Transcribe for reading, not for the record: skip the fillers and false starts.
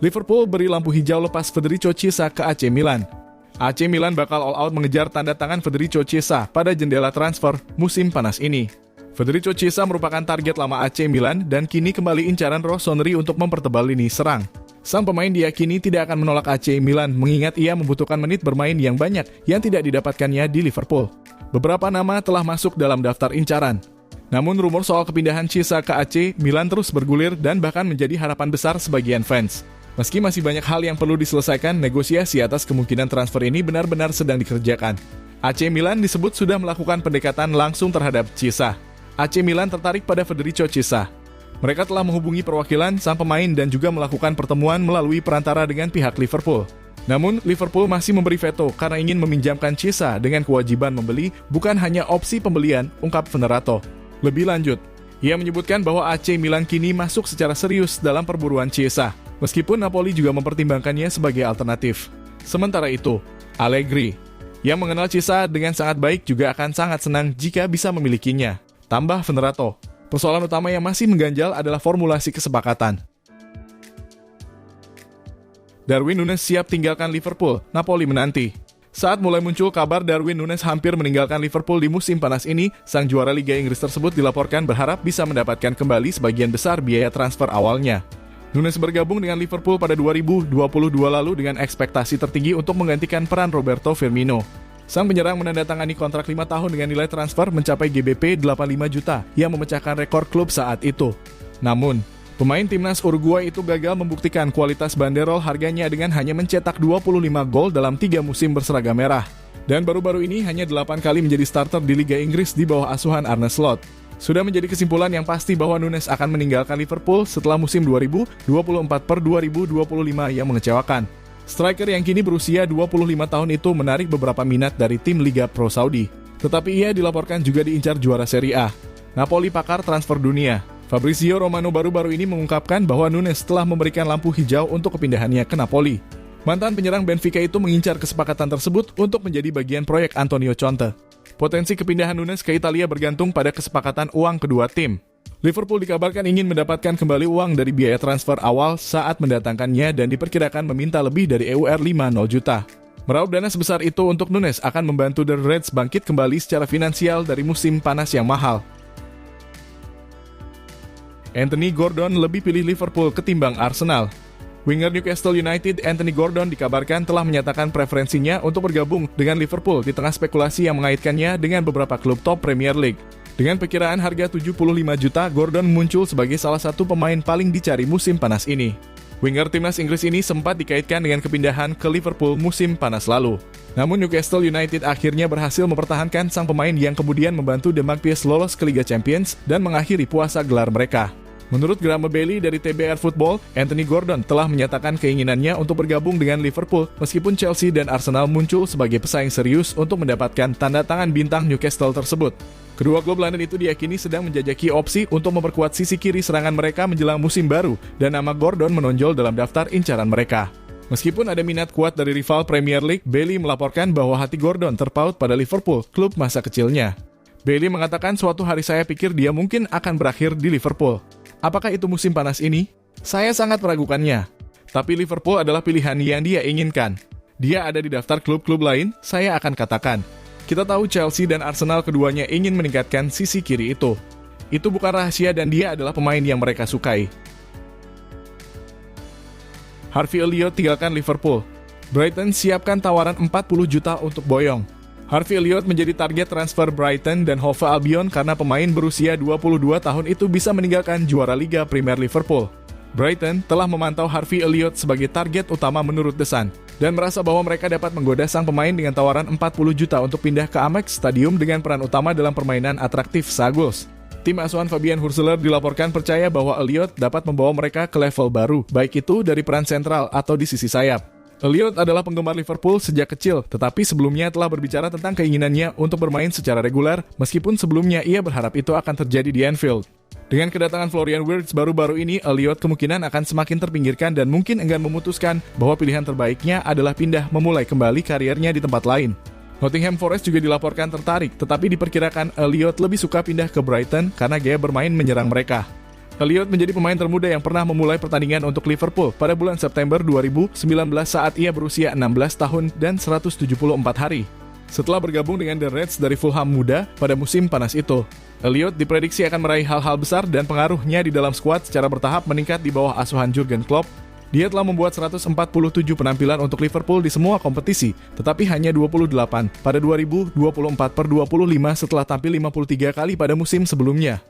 Liverpool beri lampu hijau lepas Federico Chiesa ke AC Milan. AC Milan bakal all out mengejar tanda tangan Federico Chiesa pada jendela transfer musim panas ini. Federico Chiesa merupakan target lama AC Milan dan kini kembali incaran Rossoneri untuk mempertebal lini serang. Sang pemain diyakini tidak akan menolak AC Milan mengingat ia membutuhkan menit bermain yang banyak yang tidak didapatkannya di Liverpool. Beberapa nama telah masuk dalam daftar incaran. Namun rumor soal kepindahan Chiesa ke AC Milan terus bergulir dan bahkan menjadi harapan besar sebagian fans. Meski masih banyak hal yang perlu diselesaikan, negosiasi atas kemungkinan transfer ini benar-benar sedang dikerjakan. AC Milan disebut sudah melakukan pendekatan langsung terhadap Chiesa. AC Milan tertarik pada Federico Chiesa. Mereka telah menghubungi perwakilan sang pemain dan juga melakukan pertemuan melalui perantara dengan pihak Liverpool. Namun, Liverpool masih memberi veto karena ingin meminjamkan Chiesa dengan kewajiban membeli, bukan hanya opsi pembelian, ungkap Venerato. Lebih lanjut, ia menyebutkan bahwa AC Milan kini masuk secara serius dalam perburuan Chiesa. Meskipun Napoli juga mempertimbangkannya sebagai alternatif. Sementara itu, Allegri, yang mengenal Chiesa dengan sangat baik juga akan sangat senang jika bisa memilikinya. Tambah Venerato, persoalan utama yang masih mengganjal adalah formulasi kesepakatan. Darwin Núñez siap tinggalkan Liverpool, Napoli menanti. Saat mulai muncul kabar Darwin Núñez hampir meninggalkan Liverpool di musim panas ini, sang juara Liga Inggris tersebut dilaporkan berharap bisa mendapatkan kembali sebagian besar biaya transfer awalnya. Núñez bergabung dengan Liverpool pada 2022 lalu dengan ekspektasi tertinggi untuk menggantikan peran Roberto Firmino. Sang penyerang menandatangani kontrak 5 tahun dengan nilai transfer mencapai GBP 85 juta yang memecahkan rekor klub saat itu. Namun, pemain timnas Uruguay itu gagal membuktikan kualitas banderol harganya dengan hanya mencetak 25 gol dalam 3 musim berseragam merah. Dan baru-baru ini hanya 8 kali menjadi starter di Liga Inggris di bawah asuhan Arne Slot. Sudah menjadi kesimpulan yang pasti bahwa Núñez akan meninggalkan Liverpool setelah musim 2024-2025 yang mengecewakan. Striker yang kini berusia 25 tahun itu menarik beberapa minat dari tim Liga Pro Saudi. Tetapi ia dilaporkan juga diincar juara Serie A. Napoli pakar transfer dunia, Fabrizio Romano baru-baru ini mengungkapkan bahwa Núñez telah memberikan lampu hijau untuk kepindahannya ke Napoli. Mantan penyerang Benfica itu mengincar kesepakatan tersebut untuk menjadi bagian proyek Antonio Conte. Potensi kepindahan Núñez ke Italia bergantung pada kesepakatan uang kedua tim. Liverpool dikabarkan ingin mendapatkan kembali uang dari biaya transfer awal saat mendatangkannya dan diperkirakan meminta lebih dari EUR 50 juta. Meraup dana sebesar itu untuk Núñez akan membantu The Reds bangkit kembali secara finansial dari musim panas yang mahal. Anthony Gordon lebih pilih Liverpool ketimbang Arsenal. Winger Newcastle United Anthony Gordon dikabarkan telah menyatakan preferensinya untuk bergabung dengan Liverpool di tengah spekulasi yang mengaitkannya dengan beberapa klub top Premier League. Dengan perkiraan harga 75 juta, Gordon muncul sebagai salah satu pemain paling dicari musim panas ini. Winger timnas Inggris ini sempat dikaitkan dengan kepindahan ke Liverpool musim panas lalu. Namun Newcastle United akhirnya berhasil mempertahankan sang pemain yang kemudian membantu The Magpies lolos ke Liga Champions dan mengakhiri puasa gelar mereka. Menurut Graham Bailey dari TBR Football, Anthony Gordon telah menyatakan keinginannya untuk bergabung dengan Liverpool meskipun Chelsea dan Arsenal muncul sebagai pesaing serius untuk mendapatkan tanda tangan bintang Newcastle tersebut. Kedua klub London itu diyakini sedang menjajaki opsi untuk memperkuat sisi kiri serangan mereka menjelang musim baru dan nama Gordon menonjol dalam daftar incaran mereka. Meskipun ada minat kuat dari rival Premier League, Bailey melaporkan bahwa hati Gordon terpaut pada Liverpool, klub masa kecilnya. Bailey mengatakan suatu hari saya pikir dia mungkin akan berakhir di Liverpool. Apakah itu musim panas ini? Saya sangat meragukannya. Tapi Liverpool adalah pilihan yang dia inginkan. Dia ada di daftar klub-klub lain, saya akan katakan. Kita tahu Chelsea dan Arsenal keduanya ingin meningkatkan sisi kiri itu. Itu bukan rahasia dan dia adalah pemain yang mereka sukai. Harvey Elliott tinggalkan Liverpool. Brighton siapkan tawaran 40 juta untuk Boyong. Harvey Elliott menjadi target transfer Brighton dan Hove Albion karena pemain berusia 22 tahun itu bisa meninggalkan juara Liga Premier Liverpool. Brighton telah memantau Harvey Elliott sebagai target utama menurut The Sun dan merasa bahwa mereka dapat menggoda sang pemain dengan tawaran 40 juta untuk pindah ke Amex Stadium dengan peran utama dalam permainan atraktif Saguls. Tim asuhan Fabian Hurseler dilaporkan percaya bahwa Elliott dapat membawa mereka ke level baru, baik itu dari peran sentral atau di sisi sayap. Elliott adalah penggemar Liverpool sejak kecil, tetapi sebelumnya telah berbicara tentang keinginannya untuk bermain secara reguler, meskipun sebelumnya ia berharap itu akan terjadi di Anfield. Dengan kedatangan Florian Wirtz baru-baru ini, Elliott kemungkinan akan semakin terpinggirkan dan mungkin enggan memutuskan bahwa pilihan terbaiknya adalah pindah memulai kembali karirnya di tempat lain. Nottingham Forest juga dilaporkan tertarik, tetapi diperkirakan Elliott lebih suka pindah ke Brighton karena gaya bermain menyerang mereka. Elliot menjadi pemain termuda yang pernah memulai pertandingan untuk Liverpool pada bulan September 2019 saat ia berusia 16 tahun dan 174 hari. Setelah bergabung dengan The Reds dari Fulham muda pada musim panas itu, Elliot diprediksi akan meraih hal-hal besar dan pengaruhnya di dalam skuad secara bertahap meningkat di bawah asuhan Jurgen Klopp. Dia telah membuat 147 penampilan untuk Liverpool di semua kompetisi, tetapi hanya 28 pada 2024/25 setelah tampil 53 kali pada musim sebelumnya.